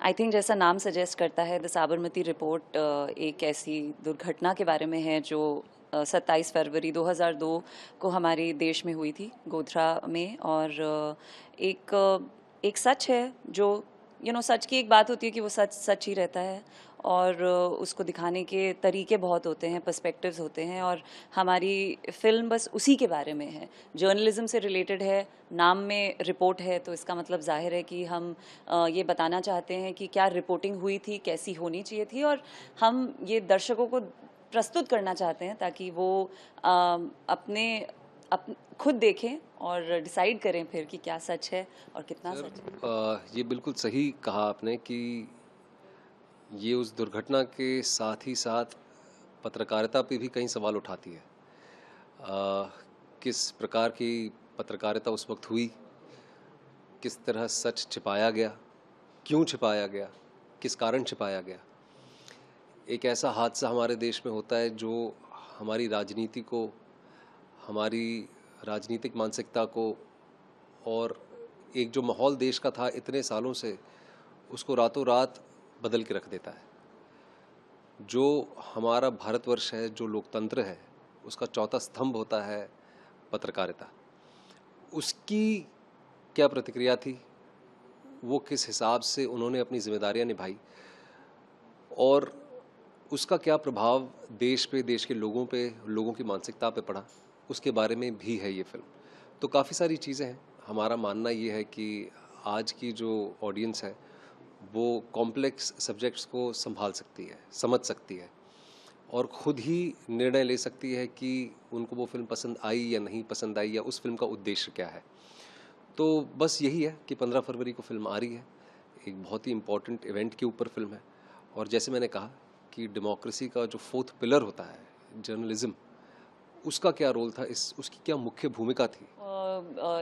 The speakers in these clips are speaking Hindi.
आई थिंक जैसा नाम सजेस्ट करता है, द साबरमती रिपोर्ट एक ऐसी दुर्घटना के बारे में है जो 27 फरवरी 2002 को हमारे देश में हुई थी, गोधरा में। और एक सच है जो सच की एक बात होती है कि वो सच सच ही रहता है, और उसको दिखाने के तरीके बहुत होते हैं, पर्सपेक्टिव्स होते हैं, और हमारी फिल्म बस उसी के बारे में है। जर्नलिज्म से रिलेटेड है, नाम में रिपोर्ट है, तो इसका मतलब जाहिर है कि हम ये बताना चाहते हैं कि क्या रिपोर्टिंग हुई थी, कैसी होनी चाहिए थी, और हम ये दर्शकों को प्रस्तुत करना चाहते हैं ताकि वो अपने खुद देखें और डिसाइड करें फिर कि क्या सच है और कितना सर, सच है। ये बिल्कुल सही कहा आपने कि ये उस दुर्घटना के साथ ही साथ पत्रकारिता पे भी कई सवाल उठाती है। किस प्रकार की पत्रकारिता उस वक्त हुई, किस तरह सच छिपाया गया, क्यों छिपाया गया, किस कारण छिपाया गया। एक ऐसा हादसा हमारे देश में होता है जो हमारी राजनीति को, हमारी राजनीतिक मानसिकता को, और एक जो माहौल देश का था इतने सालों से, उसको रातों रात बदल के रख देता है। जो हमारा भारतवर्ष है, जो लोकतंत्र है, उसका चौथा स्तंभ होता है पत्रकारिता। उसकी क्या प्रतिक्रिया थी, वो किस हिसाब से उन्होंने अपनी जिम्मेदारियां निभाई, और उसका क्या प्रभाव देश पे, देश के लोगों पे, लोगों की मानसिकता पे पड़ा, उसके बारे में भी है ये फिल्म। तो काफ़ी सारी चीज़ें हैं। हमारा मानना ये है कि आज की जो ऑडियंस है वो कॉम्प्लेक्स सब्जेक्ट्स को संभाल सकती है, समझ सकती है, और ख़ुद ही निर्णय ले सकती है कि उनको वो फिल्म पसंद आई या नहीं पसंद आई, या उस फिल्म का उद्देश्य क्या है। तो बस यही है कि 15 फरवरी को फिल्म आ रही है, एक बहुत ही इम्पॉर्टेंट इवेंट के ऊपर फिल्म है। और जैसे मैंने कहा कि डेमोक्रेसी का जो फोर्थ पिलर होता है जर्नलिज्म, उसका क्या रोल था, उसकी क्या मुख्य भूमिका थी।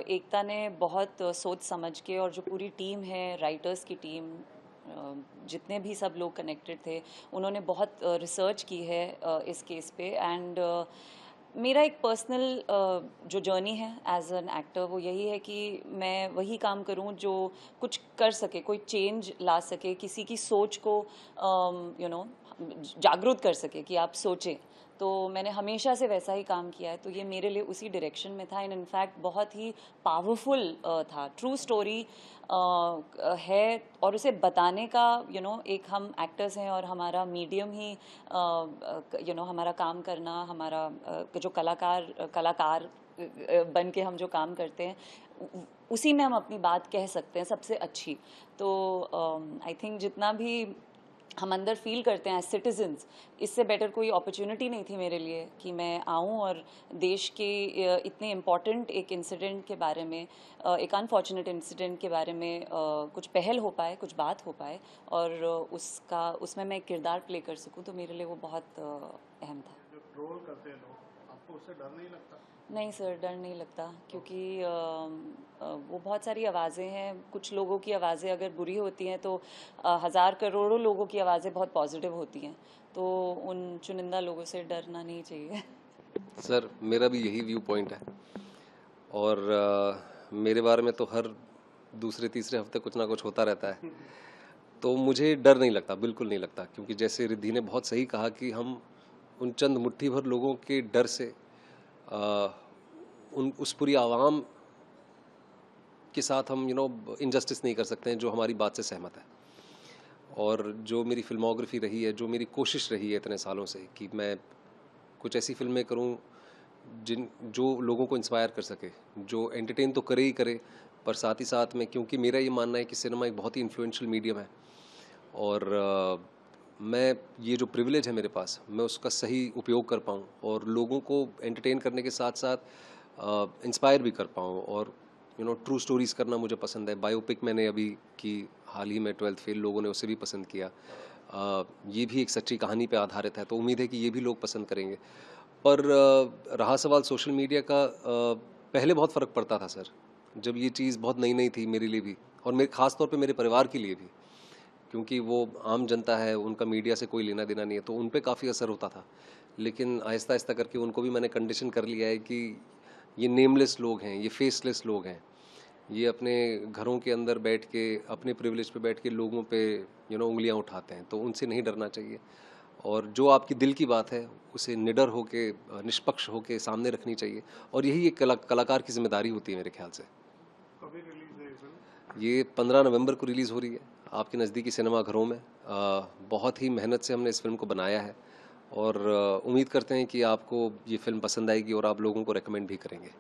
एकता ने बहुत सोच समझ के, और जो पूरी टीम है, राइटर्स की टीम, जितने भी सब लोग कनेक्टेड थे, उन्होंने बहुत रिसर्च की है इस केस पे। एंड मेरा एक पर्सनल जो जर्नी है एज एन एक्टर, वो यही है कि मैं वही काम करूं जो कुछ कर सके, कोई चेंज ला सके, किसी की सोच को जागरूक कर सके कि आप सोचें। तो मैंने हमेशा से वैसा ही काम किया है, तो ये मेरे लिए उसी डायरेक्शन में था। एंड इनफैक्ट बहुत ही पावरफुल था, ट्रू स्टोरी है, और उसे बताने का एक हम एक्टर्स हैं, और हमारा मीडियम ही हमारा काम करना, हमारा जो कलाकार बन के हम जो काम करते हैं, उसी में हम अपनी बात कह सकते हैं सबसे अच्छी। तो आई थिंक जितना भी हम अंदर फील करते हैं एज सिटीजन्स, इससे बेटर कोई अपॉर्चुनिटी नहीं थी मेरे लिए कि मैं आऊँ और देश के इतने इम्पॉर्टेंट एक इंसिडेंट के बारे में, एक अनफॉर्चुनेट इंसिडेंट के बारे में कुछ पहल हो पाए, कुछ बात हो पाए, और उसमें मैं एक किरदार प्ले कर सकूँ, तो मेरे लिए वो बहुत अहम था। जो ट्रोल करते हैं लोग, आपको उससे डर नहीं लगता? नहीं सर, डर नहीं लगता, क्योंकि वो बहुत सारी आवाज़ें हैं। कुछ लोगों की आवाज़ें अगर बुरी होती हैं तो हज़ार करोड़ों लोगों की आवाज़ें बहुत पॉजिटिव होती हैं, तो उन चुनिंदा लोगों से डरना नहीं चाहिए। सर, मेरा भी यही व्यू पॉइंट है, और मेरे बारे में तो हर दूसरे तीसरे हफ्ते कुछ ना कुछ होता रहता है। तो मुझे डर नहीं लगता, बिल्कुल नहीं लगता, क्योंकि जैसे रिद्धि ने बहुत सही कहा कि हम उन चंद मुट्ठी भर लोगों के डर से उस पूरी आवाम के साथ हम इनजस्टिस नहीं कर सकते हैं जो हमारी बात से सहमत है। और जो मेरी फिल्मोग्राफी रही है, जो मेरी कोशिश रही है इतने सालों से कि मैं कुछ ऐसी फिल्में करूं जो लोगों को इंस्पायर कर सके, जो एंटरटेन तो करे ही करे, पर साथ ही साथ में, क्योंकि मेरा ये मानना है कि सिनेमा एक बहुत ही इन्फ्लुएंशियल मीडियम है, और मैं ये जो प्रिविलेज है मेरे पास, मैं उसका सही उपयोग कर पाऊँ और लोगों को एंटरटेन करने के साथ साथ इंस्पायर भी कर पाऊँ। और ट्रू स्टोरीज़ करना मुझे पसंद है। बायोपिक मैंने अभी की हाल ही में, 12th फेल, लोगों ने उसे भी पसंद किया। ये भी एक सच्ची कहानी पे आधारित है, तो उम्मीद है कि ये भी लोग पसंद करेंगे। पर रहा सवाल सोशल मीडिया का, पहले बहुत फ़र्क पड़ता था सर, जब ये चीज़ बहुत नई नई थी मेरे लिए भी, और मेरे ख़ास तौर पे मेरे परिवार के लिए भी, क्योंकि वो आम जनता है, उनका मीडिया से कोई लेना देना नहीं है, तो उन पे काफ़ी असर होता था। लेकिन आहिस्ता आहिस्ता करके उनको भी मैंने कंडीशन कर लिया है कि ये नेमलेस लोग हैं, ये फेसलेस लोग हैं, ये अपने घरों के अंदर बैठ के, अपने प्रिविलेज पे बैठ के लोगों पे उंगलियां उठाते हैं, तो उनसे नहीं डरना चाहिए। और जो आपकी दिल की बात है उसे निडर होके, निष्पक्ष होके सामने रखनी चाहिए, और यही एक कलाकार की जिम्मेदारी होती है मेरे ख्याल से। कभी रिलीज है ये फिल्म? ये 15 नवंबर को रिलीज़ हो रही है आपके नज़दीकी सिनेमाघरों में। बहुत ही मेहनत से हमने इस फिल्म को बनाया है, और उम्मीद करते हैं कि आपको ये फिल्म पसंद आएगी और आप लोगों को रेकमेंड भी करेंगे।